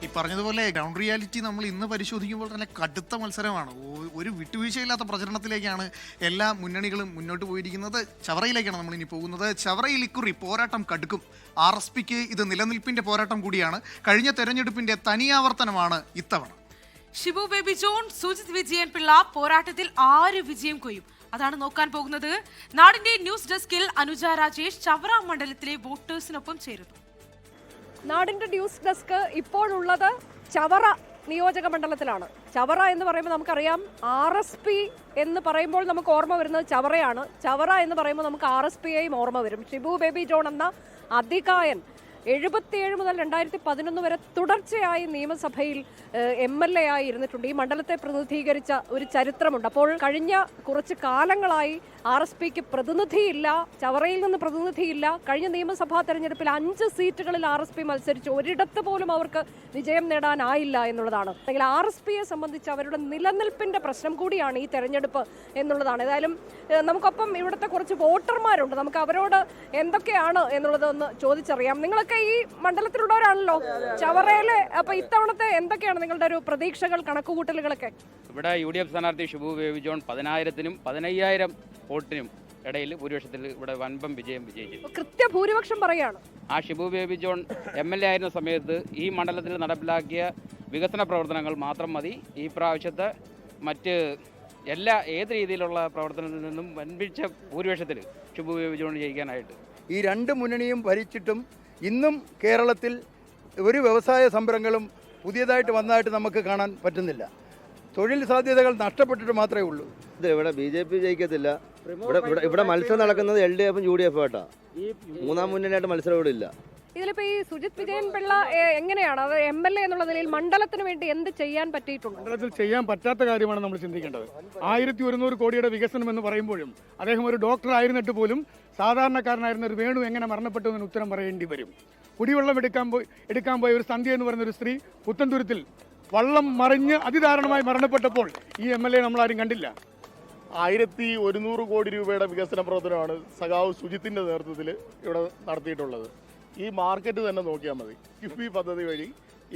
ഈ പറഞ്ഞതുപോലെ ground reality നമ്മൾ ഇന്ന് പരിശോധിക്കുമ്പോൾ തന്നെ കടുത്ത മത്സരമാണ്. ഒരു വിട്ടുവീഴ്ചയില്ലാത്ത പ്രചരണത്തിലേക്കാണ് എല്ലാ മുന്നണികളും മുന്നോട്ട് പോയിരിക്കുന്നത്. ചവറയിലേക്കാണ് നമ്മൾ ഇനി പോകുന്നത്. ചവറയിൽ ഇക്കുറി പോരാട്ടം കടുക്കും. RSPക്ക് ഇത് നിലനിൽപ്പിന്റെ പോരാട്ടം കൂടിയാണ്. കഴിഞ്ഞ തെരഞ്ഞെടുപ്പിന്റെ തനിയാവർത്തനമാണ് ഇത്തവണ. ഷിബു ബേബി ജോൺ, സുജിത് വിജയൻ പിള്ള പോരാട്ടത്തിൽ ആര് വിജയം കൊയ്യും? അതാണ് നോക്കാൻ പോകുന്നത്. നാടിന്റെ ന്യൂസ് ഡെസ്കിൽ അനുജ രാജേഷ് ചവറ മണ്ഡലത്തിലെ വോട്ടേഴ്സിനൊപ്പം ചേരുന്നു. നാടിന്റെ ന്യൂസ് ഡെസ്ക് ഇപ്പോഴുള്ളത് ചവറ നിയോജക മണ്ഡലത്തിലാണ്. ചവറ എന്ന് പറയുമ്പോൾ നമുക്കറിയാം RSP എന്ന് പറയുമ്പോൾ നമുക്ക് ഓർമ്മ വരുന്നത് ചവറയാണ്. ചവറ എന്ന് പറയുമ്പോൾ നമുക്ക് RSPയെയും ഓർമ്മ വരും. ഷിബു ബേബി ജോൺ എന്ന അതികായൻ 77 മുതൽ 2011 വരെ തുടർച്ചയായി നിയമസഭയിൽ MLA ആയി ഇരുന്നിട്ടുണ്ട്. ഈ മണ്ഡലത്തെ പ്രതിനിധീകരിച്ച ഒരു ചരിത്രമുണ്ട്. അപ്പോൾ കഴിഞ്ഞ കുറച്ച് കാലങ്ങളായി RSPക്ക് പ്രതിനിധിയില്ല, ചവറയിൽ നിന്ന് പ്രതിനിധിയില്ല. കഴിഞ്ഞ നിയമസഭാ തെരഞ്ഞെടുപ്പിൽ 5 സീറ്റുകളിൽ RSP മത്സരിച്ചു. ഒരിടത്ത് പോലും അവർക്ക് വിജയം നേടാനായില്ല എന്നുള്ളതാണ്. അല്ലെങ്കിൽ RSPയെ സംബന്ധിച്ച് അവരുടെ നിലനിൽപ്പിന്റെ പ്രശ്നം കൂടിയാണ് ഈ തെരഞ്ഞെടുപ്പ് എന്നുള്ളതാണ്. ഏതായാലും നമുക്കൊപ്പം ഇവിടുത്തെ കുറച്ച് വോട്ടർമാരുണ്ട്. നമുക്ക് അവരോട് എന്തൊക്കെയാണ് എന്നുള്ളത് ഒന്ന് ചോദിച്ചറിയാം. നിങ്ങളൊക്കെ ഈ മണ്ഡലത്തിലുള്ളവരാണല്ലോ, ചവറയില്. അപ്പൊ ഇത്തവണത്തെ എന്തൊക്കെയാണ് നിങ്ങളുടെ ഒരു പ്രതീക്ഷകൾ, കണക്കുകൂട്ടലുകളൊക്കെ? ഇവിടെ UDF സ്ഥാനാർത്ഥി ഷിബു ബേബി ജോൺ 10,000-നും 15,000 വോട്ടിനും ഇടയിൽ ഭൂരിപക്ഷത്തിൽ ഇവിടെ വൻപം വിജയം വിജയിച്ചു. കൃത്യഭൂരിപക്ഷം പറയാണ്. ആ ഷിബു ബേബി ജോൺ MLA ആയിരുന്ന സമയത്ത് ഈ മണ്ഡലത്തിൽ നടപ്പിലാക്കിയ വികസന പ്രവർത്തനങ്ങൾ മാത്രം മതി ഈ പ്രാവശ്യത്തെ മറ്റ് ഏത് രീതിയിലുള്ള പ്രവർത്തനത്തിൽ നിന്നും വൻപിച്ച ഭൂരിപക്ഷത്തിൽ ഷിബു ബേബി ജോൺ ജയിക്കാനായിട്ട്. ഈ രണ്ട് മുന്നണിയും ഭരിച്ചിട്ടും ഇന്നും കേരളത്തിൽ ഒരു വ്യവസായ സംരംഭങ്ങളും പുതിയതായിട്ട് വന്നതായിട്ട് നമുക്ക് കാണാൻ പറ്റുന്നില്ല. തൊഴിൽ സാധ്യതകൾ നഷ്ടപ്പെട്ടിട്ട് മാത്രമേ ഉള്ളൂ. ഇവിടെ BJP ജയിക്കത്തില്ല. ഇവിടെ മത്സരം നടക്കുന്നത് LDF UDF ആയിട്ടാണ്. മൂന്നാം മുന്നണിയായിട്ട് മത്സരം ഇവിടെ ഇല്ല. ഇതിലിപ്പോ ഈ സുജിത് വിജയൻ പിള്ള എങ്ങനെയാണ് അത് MLA എന്നുള്ള നിലയിൽ മണ്ഡലത്തിന് വേണ്ടി എന്ത് ചെയ്യാൻ പറ്റിയിട്ടുണ്ട്? മണ്ഡലത്തിൽ ചെയ്യാൻ പറ്റാത്ത കാര്യമാണ് നമ്മൾ ചിന്തിക്കേണ്ടത്. 1100 കോടിയുടെ വികസനം എന്ന് പറയുമ്പോഴും അദ്ദേഹം ഒരു ഡോക്ടർ ആയിരുന്നിട്ട് പോലും സാധാരണക്കാരനായിരുന്ന ഒരു വേണു എങ്ങനെ മരണപ്പെട്ടു എന്ന് ഉത്തരം പറയേണ്ടി വരും. കുടിവെള്ളം എടുക്കാൻ പോയ ഒരു സന്ധ്യ എന്ന് പറയുന്ന ഒരു സ്ത്രീ പുത്തൻതുരുത്തിൽ വള്ളം മറിഞ്ഞ് അതിദാരുണമായി മരണപ്പെട്ടപ്പോൾ ഈ MLA നമ്മളാരും കണ്ടില്ല. 1100 കോടി രൂപയുടെ വികസന പ്രവർത്തനമാണ് സഖാവ് സുജിത്തിന്റെ നേതൃത്വത്തിൽ ഇവിടെ നടത്തിയിട്ടുള്ളത്. ഈ മാർക്കറ്റ് തന്നെ നോക്കിയാൽ മതി. കിഫ്ബി പദ്ധതി വഴി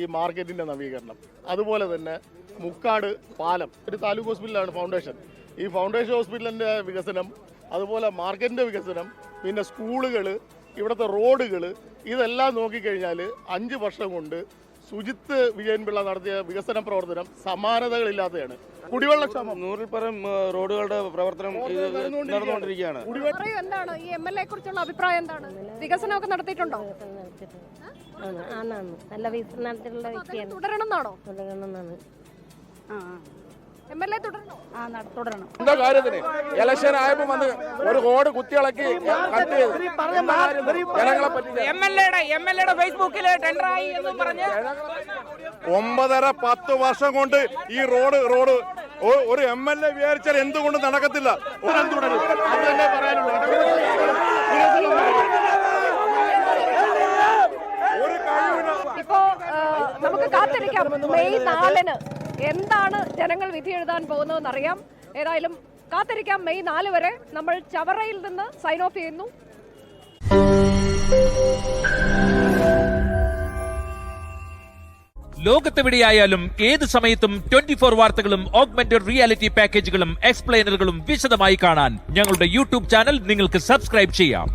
ഈ മാർക്കറ്റിന്റെ നവീകരണം, അതുപോലെ തന്നെ മുക്കാട് പാലം, ഒരു താലൂക്ക് ഹോസ്പിറ്റലാണ് ഫൗണ്ടേഷൻ. ഈ ഫൗണ്ടേഷൻ ഹോസ്പിറ്റലിന്റെ വികസനം, അതുപോലെ മാർക്കറ്റിന്റെ വികസനം, പിന്നെ സ്കൂളുകൾ, ഇവിടുത്തെ റോഡുകൾ, ഇതെല്ലാം നോക്കിക്കഴിഞ്ഞാൽ 5 വർഷം കൊണ്ട് സുജിത്ത് വിജയൻ പിള്ള നടത്തിയ വികസന പ്രവർത്തനം സമാനതകളില്ലാത്തതാണ്. കുടിവെള്ളക്ഷാമം 100-ൽ-പരം റോഡുകളുടെ പ്രവർത്തനം നടന്നുകൊണ്ടിരിക്കുകയാണ്. എന്താണ് ഈ MLA കുറിച്ചുള്ള അഭിപ്രായം? എന്താണ് വികസനമൊക്കെ നടത്തിയിട്ടുണ്ടോ? നല്ല വികസനത്തിലുള്ള വ്യക്തിയാണ്. തുടരണമെന്നാണോ? MLA തുടരണോ? തുടരണം. എന്താ കാര്യത്തിന് ഇലക്ഷൻ ആയപ്പോ വന്ന് ഒരു റോഡ് കുത്തിയിളക്കി കട്ട് ചെയ്ത് ജനങ്ങളെ പറ്റി MLA ഫേസ്ബുക്കില് ടെൻഡറായി എന്ന് പറഞ്ഞ് 9.5-10 വർഷം കൊണ്ട് ഈ റോഡ് ഒരു MLA വിചാരിച്ചാൽ എന്തുകൊണ്ട് നടക്കത്തില്ല. ഇപ്പോ നമുക്ക് കാത്തിരിക്കാം. മെയ് 4-ന് എന്താണ് ജനങ്ങൾ വിധി എഴുതാൻ പോകുന്നതെന്ന് അറിയാം. ഏതായാലും കാത്തിരിക്കാം മെയ് 4 വരെ. നമ്മൾ ചവറയിൽ നിന്ന് സൈൻ ഓഫ് ചെയ്യുന്നു. ലോകത്തെവിടെയായാലും ഏത് സമയത്തും 24 വാർത്തകളും ഓഗ്മെന്റഡ് റിയാലിറ്റി പാക്കേജുകളും എക്സ്പ്ലെയിനറുകളും വിശദമായി കാണാൻ ഞങ്ങളുടെ YouTube ചാനൽ നിങ്ങൾക്ക് സബ്സ്ക്രൈബ് ചെയ്യാം.